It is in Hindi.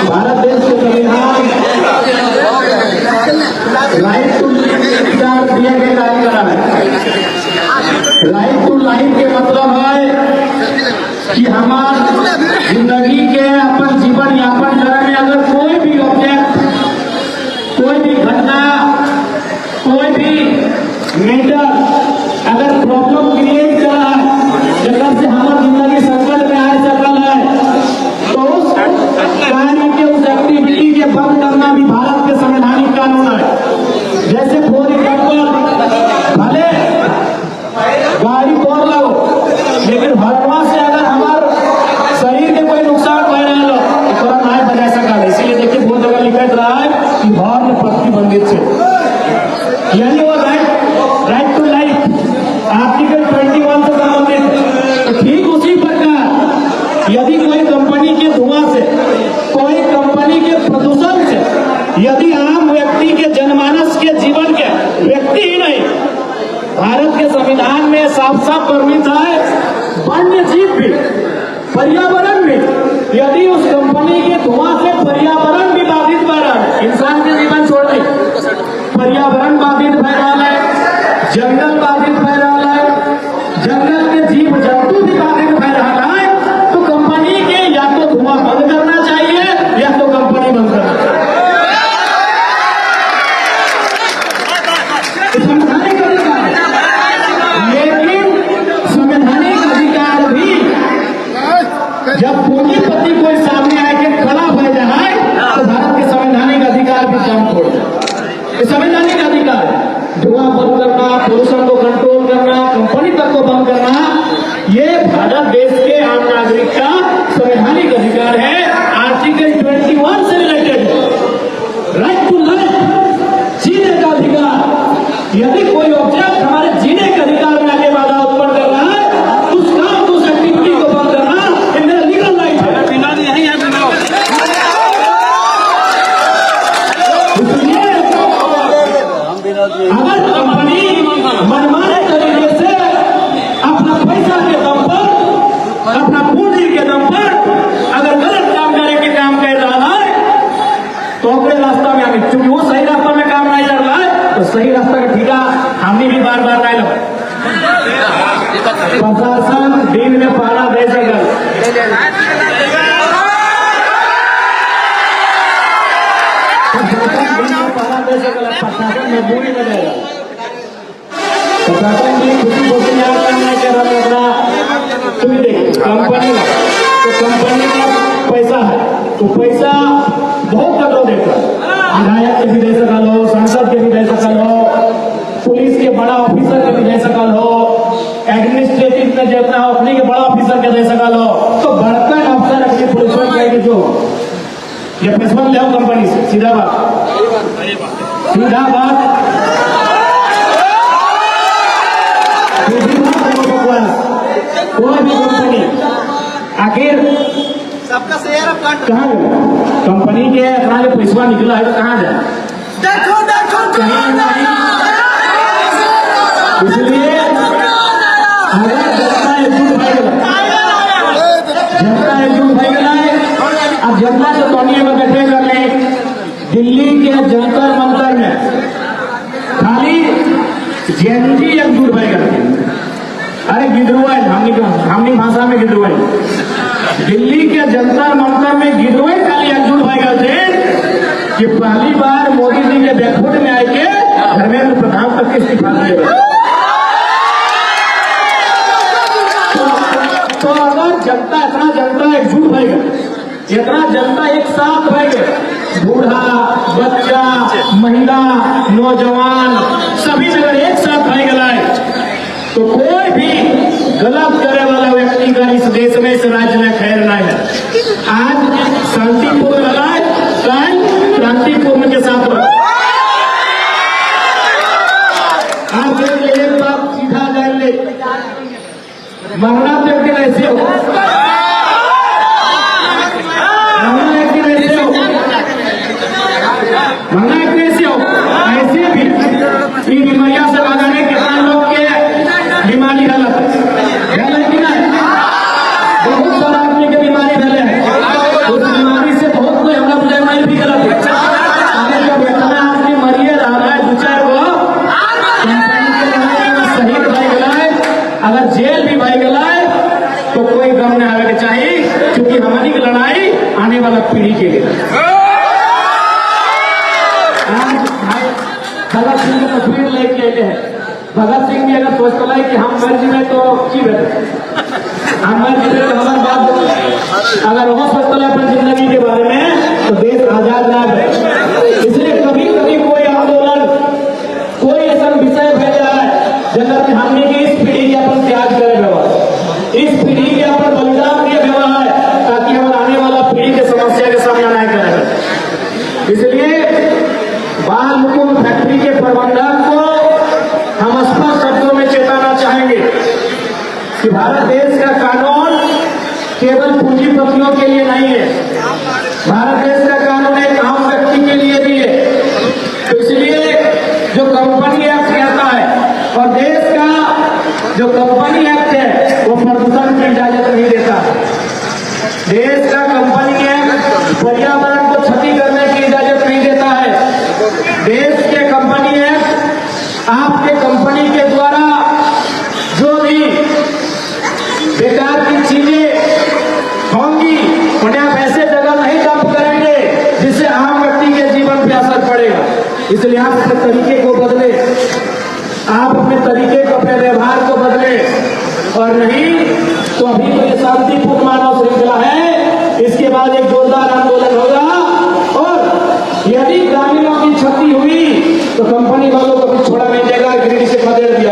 भारत देश के संविधान राइट टू दिया गया कार्य करा है। राइट टू लाइफ के मतलब है कि हमारी जिंदगी के अपन जीवन यापन करने में अगर कोई भी ऑब्जेक्ट, कोई भी घटना, कोई भी मैटर अगर प्रॉब्लम क्रिएट कर रहा है, जगह से हमारी जिंदगी संकट में आ सकल है, तो उस कार्य के, उस एक्टिविटी के बंद करना भी भारत के संवैधानिक कानून है। जैसे फॉर एग्जाम्पल, भले गाड़ी तोड़ लो, लेकिन हरवा से अगर हमारे शरीर के कोई नुकसान हो रहा हो तो तुरंत नहीं बजा सका। इसीलिए देखिए बहुत जगह लिखा रहा है कि हॉर्न प्रतिबंधित है, यानी वो राइट टू लाइफ आर्टिकल 21 से संबंधित है। तो ठीक उसी प्रकार यदि कोई कंपनी के धुआं से, कोई कंपनी के प्रदूषण से यदि आम व्यक्ति के जनमानस के जीवन के, व्यक्ति ही नहीं, भारत के संविधान में साफ साफ वर्णित है, वन्य जीव भी, पर्यावरण भी, यदि उस कंपनी के धुआं से पर्यावरण भी बाधित हो रहा है, इंसान के जीवन छोड़ नहीं, पर्यावरण बाधित हो रहा है, जंगल बाधित हो रहा है, जंगल के जीव जंतु भी बाधित हो रहा है, तो कंपनी के या तो धुआं बंद करना चाहिए या तो कंपनी बंद करना चाहिए। संवैधानिक अधिकार, लेकिन संवैधानिक अधिकार भी जब पूंजीपति कोई सामने आके खड़ा हो जाए तो भारत के संवैधानिक अधिकार भी काम छोड़ जाए। संवैधानिक अधिकार धुआं बंद करना, पोल्यूशन को कंट्रोल करना, कंपनी तक को बंद करना, ये भारत देश के आम नागरिक का संवैधानिक अधिकार है। आर्टिकल 21 से रिलेटेड राइट टू लाइफ, जीने का अधिकार। यदि कोई ऑब्जेक्ट हमारे जीने के अधिकार में आगे बाधा उत्पन्न कर रहा है, उस काम को, उस एक्टिविटी को बंद करना ये मेरा लीगल राइट है। इसलिए अगर कंपनी मनमाने तरीके से अपना पैसा के दम पर, अपना पूंजी के दम पर अगर गलत काम करे के काम कर रहा है तो अपने रास्ता में आगे, क्योंकि वो सही रास्ता में काम नहीं कर रहा है तो सही रास्ता का ठीका हमने भी बार बार नहीं लो। प्रशासन दिन में पहरा दे सके, प्रशासन मजबूरी में देगा। प्रशासन की खुशी खुशी नहीं कर रहा है। तुम देखिए कंपनी, तो कंपनी का पैसा है तो पैसा बहुत तक देता है, विधायक के भी दे सका लो, सांसद के भी दे सका लो, पुलिस के बड़ा ऑफिसर के भी दे सका लो, एडमिनिस्ट्रेटिव में जितना हो अपने के बड़ा ऑफिसर के दे सका लो। तो बड़का अफसर अपनी पुलिस में जो ये पैसा ले कंपनी से, सीधा बात, सीधा बात, कोई भी कंपनी आखिर सबका शेयर कहाँ गया? कंपनी के अपना जो पैसा निकला है तो कहाँ जाए? देखो कहीं नहीं। इसलिए अगर जनता एकजुट भाई गया है, अब जनता से दुनिया में बैठे कर ले, दिल्ली के जंतर मंतर में खाली जेएनजी एकजुट भाई करते, अरे गिदरुआई, हमनी भाषा में गिदरुआई, दिल्ली के जंतर मंतर में गिदरुआई खाली एकजुट भाई करते कि पहली बार मोदी जी के बैकफुट में आके धर्मेंद्र प्रधान तक के इस्तीफा दिए। तो अगर जनता, इतना जनता एकजुट भाई गए, इतना जनता एक साथ भाई गए, बूढ़ा, बच्चा, महिला, नौजवान सभी जगह एक साथ भाई गए, तो कोई भी गलत करे वाला व्यक्ति का इस देश में, इस राज्य में खैर नहीं है। आज शांतिपूर्ण लड़ाई, कल क्रांतिपूर्ण के साथ आप एक बात सीधा जान ले, मरना तो एक दिन ऐसे हो, मरना एक दिन ऐसे हो, मरना एक दिन ऐसे हो, ऐसे भी इन बीमारियां से भागने किसान लोग के बीमारी गलत है कि नहीं? बहुत सारा आदमी की बीमारी फैले है, उस बीमारी से आप पीढ़ी के लिए। भगत सिंह की तस्वीर लेके आते हैं। भगत सिंह भी अगर सोचता है कि हम मर जाए तो की बेटे, हम मर जाए तो हमारे बात, अगर वो सोचता है अपनी जिंदगी के बारे में तो देश आजाद ना है। इसलिए कभी कभी कोई आंदोलन, कोई ऐसा विषय भेजा है जगत हमने की इस पीढ़ी के अपन त्याग करे व्यवहार, इस पीढ़ी के अपन बलिदान दिए व्यवहार है ताकि हम आने वाला पीढ़ी के समस्या के सामना नहीं करें। इसलिए बाल हुकुम फैक्ट्री के प्रबंधक को हम स्पष्ट शब्दों में चेताना चाहेंगे कि भारत देश का कानून केवल पूंजीपतियों के लिए नहीं है, भारत देश का कानून एक आम व्यक्ति के लिए भी है। तो इसलिए जो कंपनी एक्ट कहता है और देश का जो कंपनी एक्ट है वो प्रदूषण की इजाजत नहीं देता। देश का कंपनी एक्ट पर्यावरण को क्षति करने की इजाजत नहीं देता है। देश के कंपनी एक्ट आपके कंपनी के द्वारा जो भी बेकार की चीजें होंगी उन्हें आप ऐसे जगह नहीं डंप करेंगे जिससे आम व्यक्ति के जीवन पे असर पड़ेगा। इसलिए आप अपने तरीके को बदले, आप अपने तरीके को, अपने व्यवहार को बदले, और नहीं तो अभी तो ये शांतिपूर्ण मानव श्रृंखला है, इसके बाद एक जोरदार आंदोलन होगा और यदि ग्रामीणों की क्षति हुई तो कंपनी वालों को भी छोड़ा नहीं जाएगा, गिरडी से खदेड़ दिया